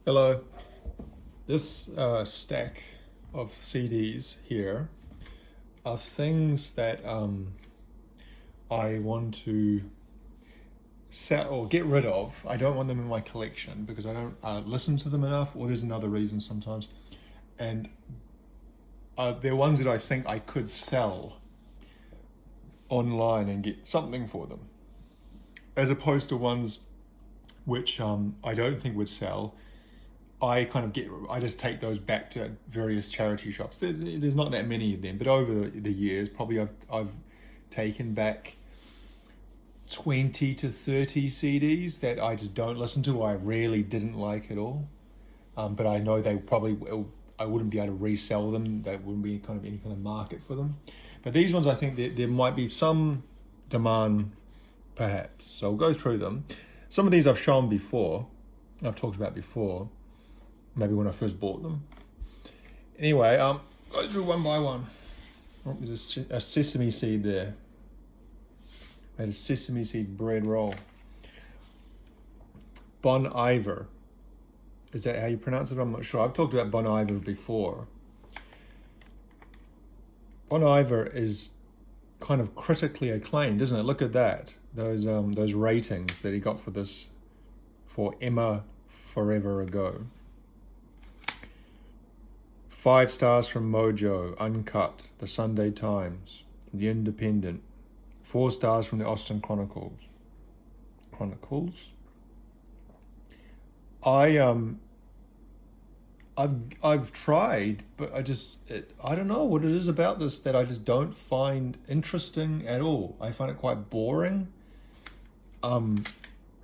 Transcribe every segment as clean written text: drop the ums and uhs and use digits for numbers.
Hello. This stack of CDs here are things that I want to sell or get rid of. I don't want them in my collection because I don't listen to them enough, or there's another reason sometimes. And they're ones that I think I could sell online and get something for them, as opposed to ones which I don't think would sell. I just take those back to various charity shops. There's not that many of them, but over the years, probably I've taken back 20 to 30 CDs that I just don't listen to, or I really didn't like at all. But I know they probably will, I wouldn't be able to resell them. There wouldn't be kind of any kind of market for them. But these ones, I think there might be some demand, perhaps. So I'll go through them. Some of these I've shown before, I've talked about before, maybe when I first bought them. Anyway, go through one by one. Oh, there's a sesame seed there. I had a sesame seed bread roll. Bon Iver. Is that how you pronounce it? I'm not sure. I've talked about Bon Iver before. Bon Iver is kind of critically acclaimed, isn't it? Look at that. Those ratings that he got for this, for Emma Forever Ago. 5 stars from Mojo, Uncut, The Sunday Times, The Independent. 4 stars from the Austin Chronicles. I I've tried, but I don't know what it is about this that I just don't find interesting at all. I find it quite boring.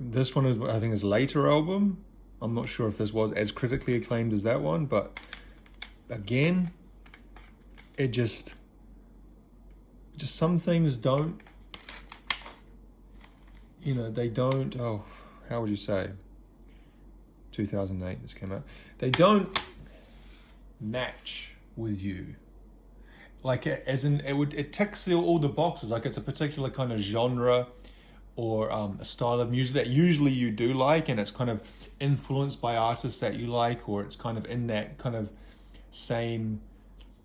This one is, I think, his later album. I'm not sure if this was as critically acclaimed as that one, but again, it just some things don't, they don't. Oh, how would you say? 2008 this came out. They don't match with you. Like, as in, it ticks all the boxes. Like, it's a particular kind of genre or a style of music that usually you do like, and it's kind of influenced by artists that you like, or it's kind of in that kind of same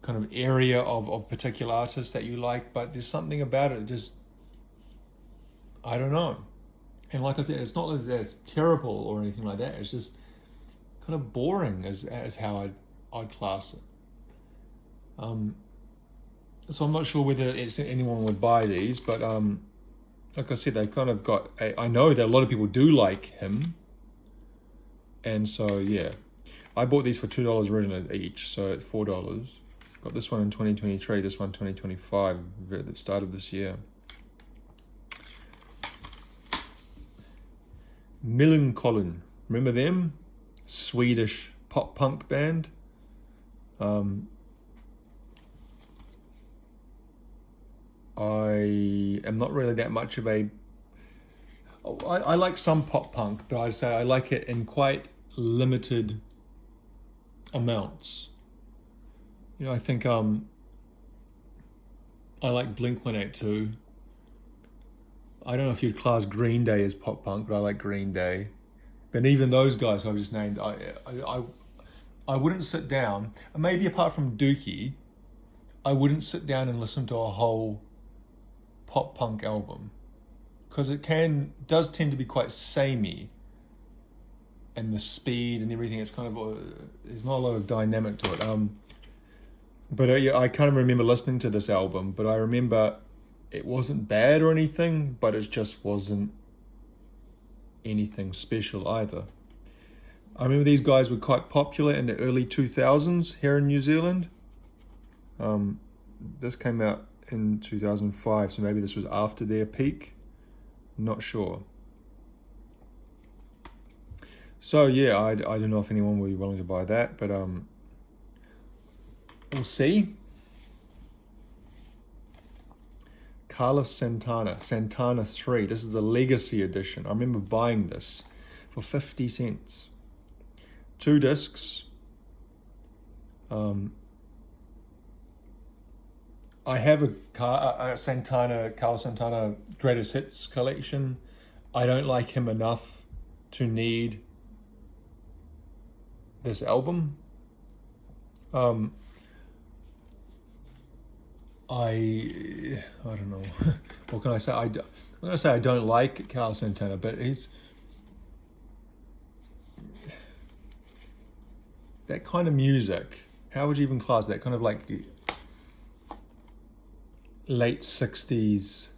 kind of area of particular artists that you like. But there's something about it that just, I don't know. And like I said, it's not that it's terrible or anything like that. It's just kind of boring as how I'd class it. So I'm not sure whether anyone would buy these, but like I said, they kind of got. I know that a lot of people do like him, and so yeah, I bought these for $2 originally each, so at $4. Got this one in 2023, this one 2025, at the start of this year. Millencolin, remember them? Swedish pop punk band. I am not really that much of a. I like some pop punk, but I'd say I like it in quite limited amounts. I think I like Blink-182. I don't know if you'd class Green Day as pop punk, but I like Green Day. But even those guys I've just named, I wouldn't sit down, maybe apart from Dookie, I wouldn't sit down and listen to a whole pop punk album, because does tend to be quite samey, and the speed and everything. It's kind of there's not a lot of dynamic to it. But yeah, I kind of remember listening to this album, but I remember it wasn't bad or anything, but it just wasn't anything special either. I remember these guys were quite popular in the early 2000s here in New Zealand. This came out in 2005, so maybe this was after their peak. Not sure. So yeah, I don't know if anyone will be willing to buy that, but we'll see. Carlos Santana 3. This is the Legacy Edition. I remember buying this for 50 cents. 2 discs. I have a Carlos Santana Greatest Hits collection. I don't like him enough to need this album. Um, I don't know. What can I say? I'm gonna say I don't like Carlos Santana, but he's that kind of music. How would you even class that kind of like late '60s,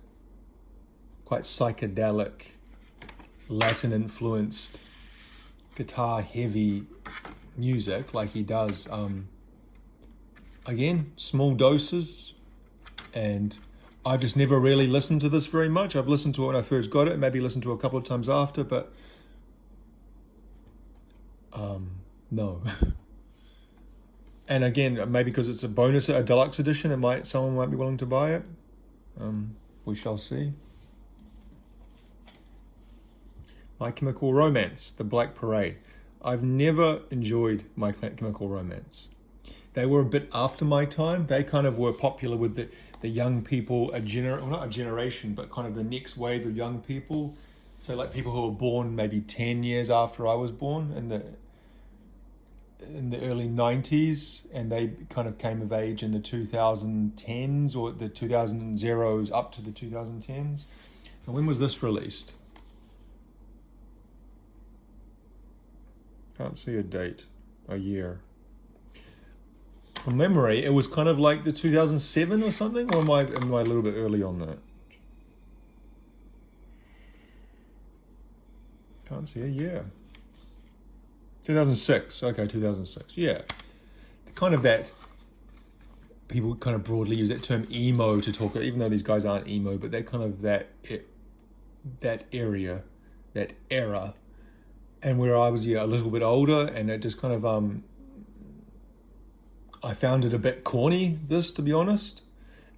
quite psychedelic, Latin influenced, guitar heavy music like he does. Again, small doses, and I've just never really listened to this very much. I've listened to it when I first got it, maybe listened to it a couple of times after, but no. And again, maybe because it's a bonus, a deluxe edition, someone might be willing to buy it. We shall see. My Chemical Romance, The Black Parade. I've never enjoyed My Chemical Romance. They were a bit after my time. They kind of were popular with the young people, not a generation, but kind of the next wave of young people. So like people who were born maybe 10 years after I was born in the early 90s, and they kind of came of age in the 2010s or the 2000s up to the 2010s. And when was this released? Can't see a date, a year. From memory, it was kind of like the 2007 or something, or am I a little bit early on that? Can't see a year. 2006. Okay, 2006. Yeah. Kind of that, people kind of broadly use that term emo to talk, even though these guys aren't emo, but they're kind of that area, that era. And where I was, a little bit older, and it just kind of, I found it a bit corny, this, to be honest.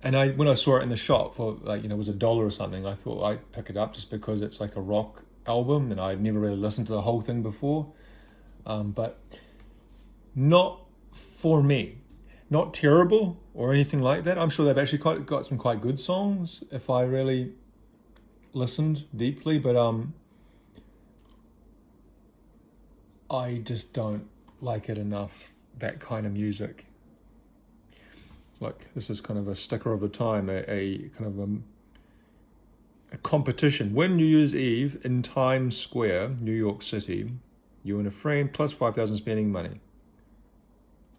And when I saw it in the shop for it was $1 or something, I thought I'd pick it up just because it's like a rock album, and I'd never really listened to the whole thing before. But not for me. Not terrible or anything like that. I'm sure they've actually got some quite good songs if I really listened deeply, but I just don't like it enough, that kind of music. Like, this is kind of a sticker of the time, a kind of a competition. When New Year's Eve in Times Square, New York City, you and a friend plus 5,000 spending money.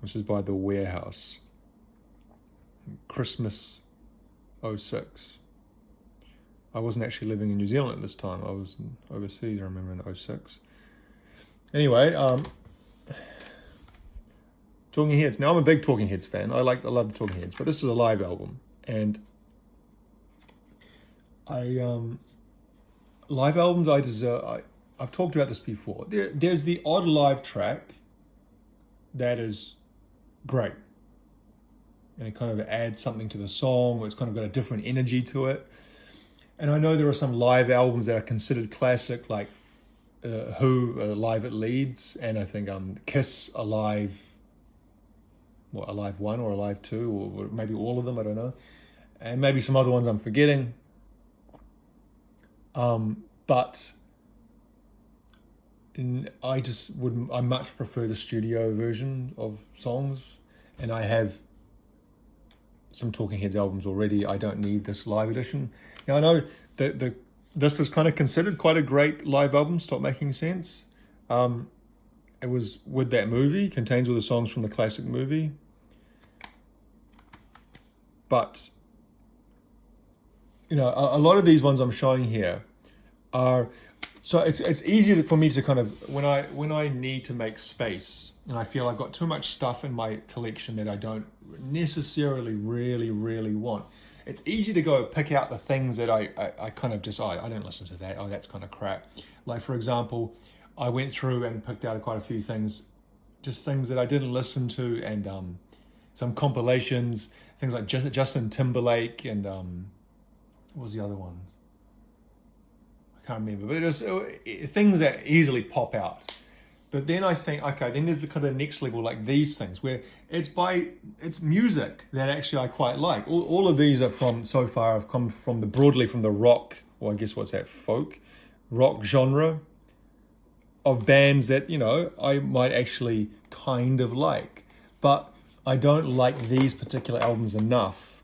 This is by The Warehouse. Christmas 06. I wasn't actually living in New Zealand at this time. I was overseas, I remember, in 06. Anyway, Talking Heads. Now, I'm a big Talking Heads fan. I love the Talking Heads, but this is a live album, and live albums, I've talked about this before. There's the odd live track that is great, and it kind of adds something to the song, or it's kind of got a different energy to it. And I know there are some live albums that are considered classic, like Who, Live at Leeds, and I think Kiss, Alive 1 or Alive 2, or maybe all of them, I don't know. And maybe some other ones I'm forgetting. But I much prefer the studio version of songs, and I have some Talking Heads albums already. I don't need this live edition. Now, I know that this is kind of considered quite a great live album, Stop Making Sense. It was with that movie, contains all the songs from the classic movie. But, a lot of these ones I'm showing here are, so it's easier for me to kind of, when I need to make space and I feel I've got too much stuff in my collection that I don't necessarily really, really want, it's easy to go pick out the things that I kind of just, I don't listen to that, that's kind of crap. Like, for example, I went through and picked out quite a few things, just things that I didn't listen to, and some compilations, things like Justin Timberlake and what was the other one? I can't remember, but it was things that easily pop out. But then I think, okay, then there's the kind of next level, like these things, where it's music that actually I quite like. All of these are so far have come broadly from the rock, or I guess what's that, folk, rock genre. of bands that, you know, I might actually kind of like. But I don't like these particular albums enough.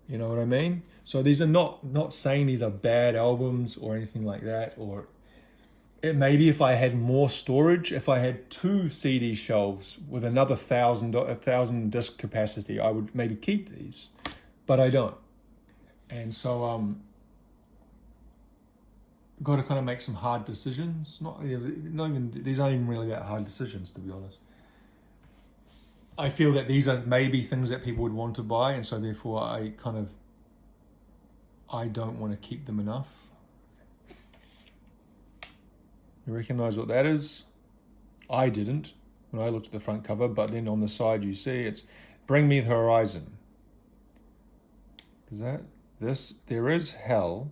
You know what I mean? So these are not saying these are bad albums or anything like that. Or it maybe if I had more storage, if I had 2 CD shelves with another 1,000 disc capacity, I would maybe keep these. But I don't. And so got to kind of make some hard decisions. Not even these aren't even really that hard decisions, to be honest. I feel that these are maybe things that people would want to buy, and so therefore I don't want to keep them enough. You recognize what that is? I didn't when I looked at the front cover, but then on the side you see it's Bring Me the Horizon. Is that this? There is hell.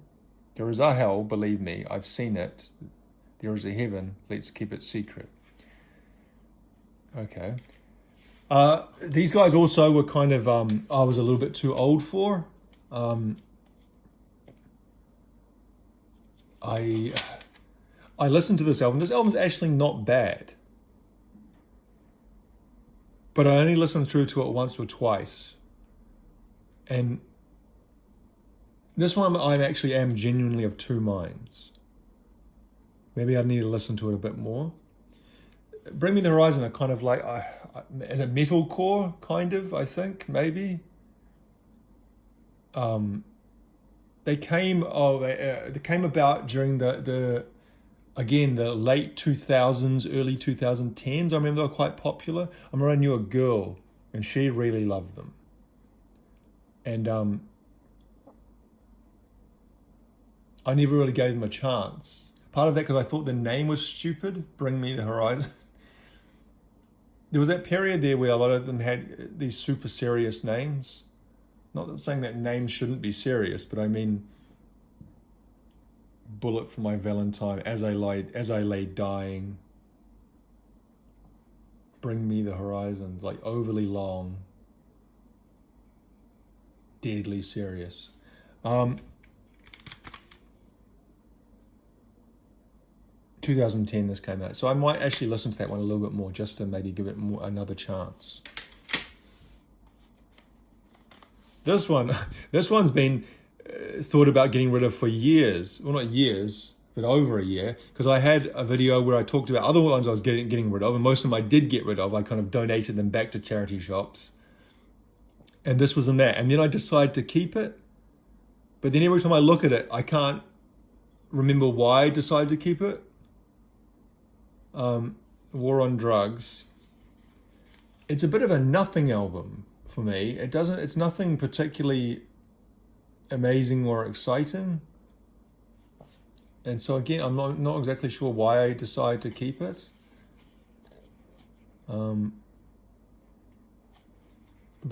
There is a hell, believe me, I've seen it. There is a heaven, let's keep it secret. Okay. These guys also were kind of, I was a little bit too old for. I listened to this album. This album's actually not bad. But I only listened through to it once or twice. And this one I actually am genuinely of 2 minds. Maybe I need to listen to it a bit more. Bring Me the Horizon are kind of like, as a metalcore, kind of, I think, maybe. They came about during the late 2000s, early 2010s. I remember they were quite popular. I remember I knew a girl, and she really loved them. And I never really gave them a chance. Part of that because I thought the name was stupid, Bring Me the Horizon. There was that period there where a lot of them had these super serious names. Not that saying that names shouldn't be serious, but I mean, Bullet for My Valentine, As I Lay Dying, Bring Me the Horizon, like overly long, deadly serious. 2010 this came out, so I might actually listen to that one a little bit more just to maybe give it another chance. This one's been thought about getting rid of for years. Well, not years, but over a year, because I had a video where I talked about other ones I was getting rid of, and most of them I did get rid of. I kind of donated them back to charity shops. And this was in that. And then I decided to keep it. But then every time I look at it, I can't remember why I decided to keep it. War on Drugs. It's a bit of a nothing album for me. It's nothing particularly amazing or exciting. And so again, I'm not exactly sure why I decided to keep it. But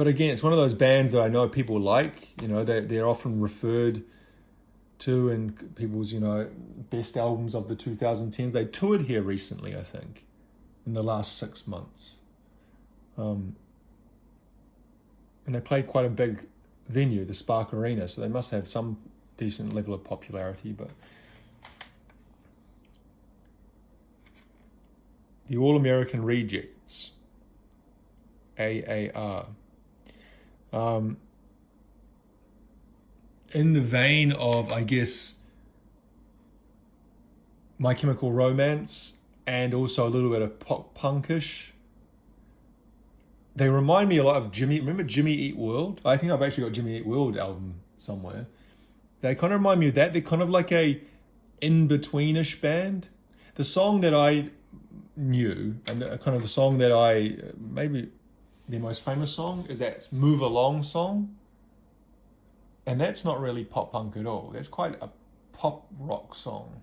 again, it's one of those bands that I know people like. You know, they're often referred to in people's, best albums of the 2010s. They toured here recently, I think, in the last 6 months. And they played quite a big venue, the Spark Arena, so they must have some decent level of popularity. But the All American Rejects, AAR. In the vein of, I guess, My Chemical Romance and also a little bit of pop punkish. They remind me a lot of remember Jimmy Eat World? I think I've actually got Jimmy Eat World album somewhere. They kind of remind me of that. They're kind of like a in-betweenish band. The song that I knew, and kind of the song that maybe their most famous song, is that Move Along song. And that's not really pop punk at all. That's quite a pop rock song.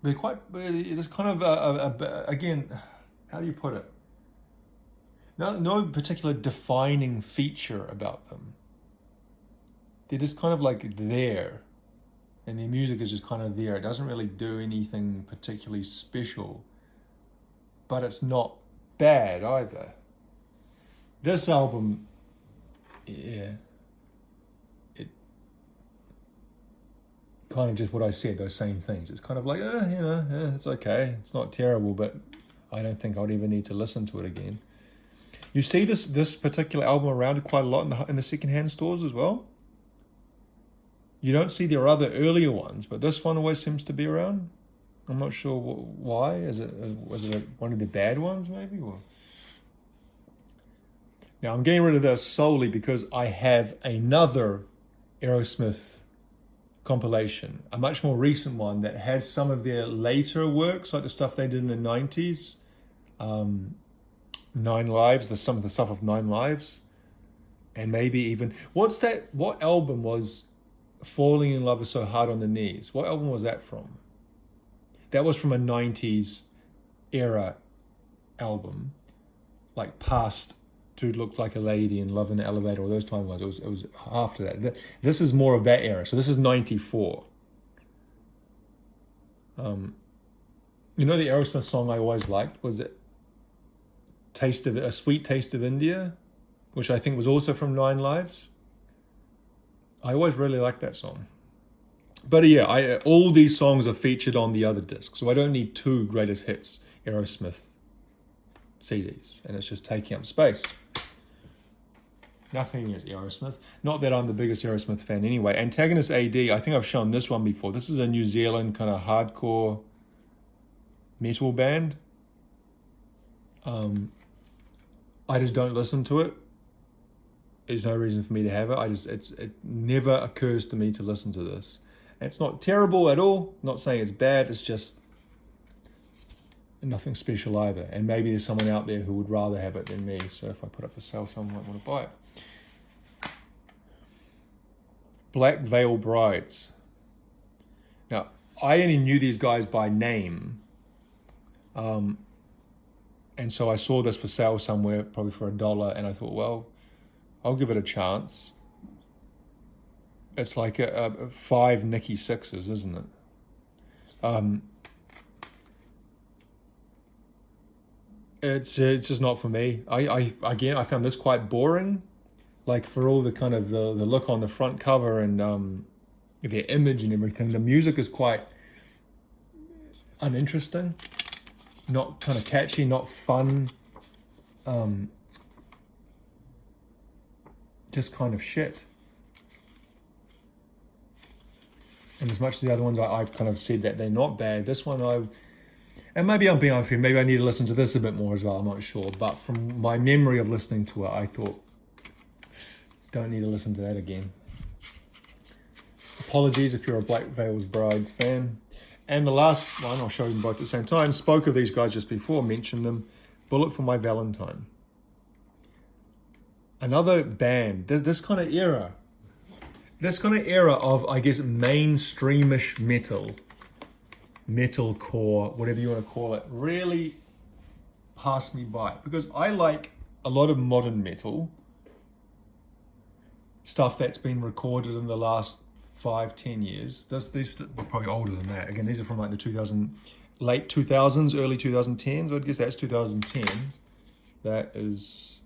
It's kind of again, how do you put it? No particular defining feature about them. They're just kind of like there, and their music is just kind of there. It doesn't really do anything particularly special, but it's not bad either. This album, yeah, kind of just what I said, those same things. It's kind of like, it's okay. It's not terrible, but I don't think I'd ever need to listen to it again. You see this particular album around quite a lot in the secondhand stores as well. You don't see their other earlier ones, but this one always seems to be around. I'm not sure why. Was it one of the bad ones maybe? Or... Now I'm getting rid of this solely because I have another Aerosmith compilation, a much more recent one that has some of their later works, like the stuff they did in the 90s. Nine Lives, some of the stuff of Nine Lives. And maybe even, what album was Falling in Love Is So Hard on the Knees? What album was that from? That was from a 90s era album, like past Dude Looks Like a Lady and Love in the Elevator, or those time ones. It was after that. This is more of that era. So this is 94. You know the Aerosmith song I always liked? Was it A Sweet Taste of India? Which I think was also from Nine Lives. I always really liked that song. But yeah, all these songs are featured on the other disc, so I don't need 2 greatest hits Aerosmith CDs, and it's just taking up space. Nothing is Aerosmith. Not that I'm the biggest Aerosmith fan anyway. Antagonist AD, I think I've shown this one before. This is a New Zealand kind of hardcore metal band. I just don't listen to it. There's no reason for me to have it. It never occurs to me to listen to this. It's not terrible at all. I'm not saying it's bad. It's just nothing special either. And maybe there's someone out there who would rather have it than me. So if I put it for sale, someone might want to buy it. Black Veil Brides. Now, I only knew these guys by name. And so I saw this for sale somewhere, probably for $1, and I thought, well, I'll give it a chance. It's like a 5 Nicky 6s, isn't it? It's just not for me. I found this quite boring. Like for all the kind of the look on the front cover and their image and everything, the music is quite uninteresting. Not kind of catchy, not fun. Just kind of shit. And as much as the other ones, I've kind of said that they're not bad. This one, and maybe I'm being unfair, maybe I need to listen to this a bit more as well, I'm not sure. But from my memory of listening to it, I thought, don't need to listen to that again. Apologies if you're a Black Veil's Brides fan. And the last one, I'll show you them both at the same time, spoke of these guys just before, mentioned them, Bullet for My Valentine. Another band, this kind of era of, I guess, mainstreamish metalcore, whatever you want to call it, really passed me by. Because I like a lot of modern metal, stuff that's been recorded in the last 5-10 years. These were probably older than that. Again, these are from like the late 2000s, early 2010s. I guess that's 2010. That is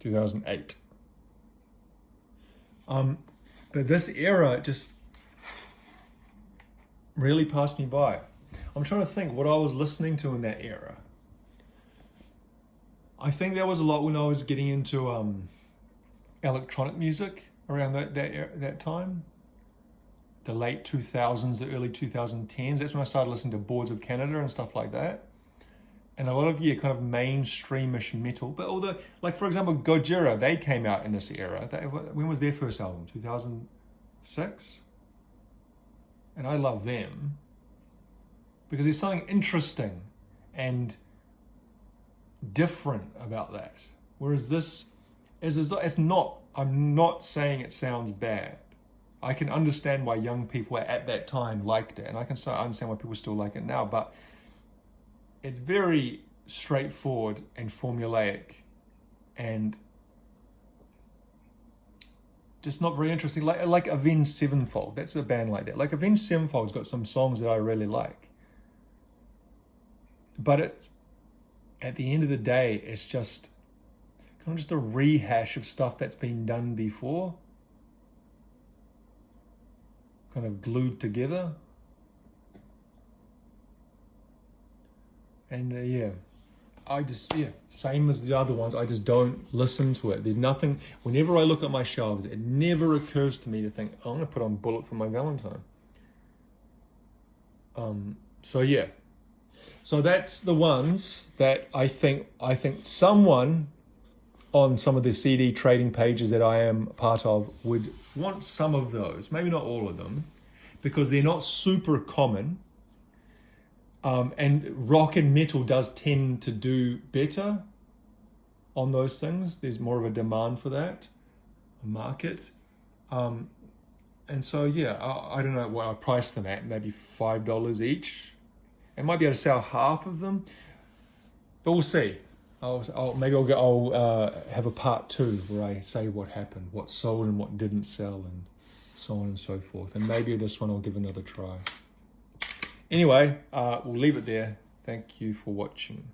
2008. But this era just really passed me by. I'm trying to think what I was listening to in that era. I think there was a lot when I was getting into electronic music around that time. The late 2000s, the early 2010s. That's when I started listening to Boards of Canada and stuff like that. And a lot of kind of mainstreamish metal. But although, like for example, Gojira, they came out in this era. When was their first album? 2006? And I love them because there's something interesting and different about that. Whereas this it's not, I'm not saying it sounds bad. I can understand why young people at that time liked it, and I can understand why people still like it now, but it's very straightforward and formulaic and just not very interesting. Like Avenged Sevenfold, that's a band like that. Like Avenged Sevenfold's got some songs that I really like. But at the end of the day, it's just kind of just a rehash of stuff that's been done before. kind of glued together. And same as the other ones. I just don't listen to it. There's nothing, whenever I look at my shelves, it never occurs to me to think, oh, I'm going to put on Bullet for my Valentine. So that's the ones that I think someone on some of the CD trading pages that I am part of would want some of those. Maybe not all of them, because they're not super common. And rock and metal does tend to do better on those things. There's more of a demand for that, a market. And so, I don't know what I price them at, maybe $5 each. I might be able to sell half of them, but we'll see. I'll have a part 2 where I say what happened, what sold and what didn't sell, and so on and so forth. And maybe this one I'll give another try. Anyway, we'll leave it there. Thank you for watching.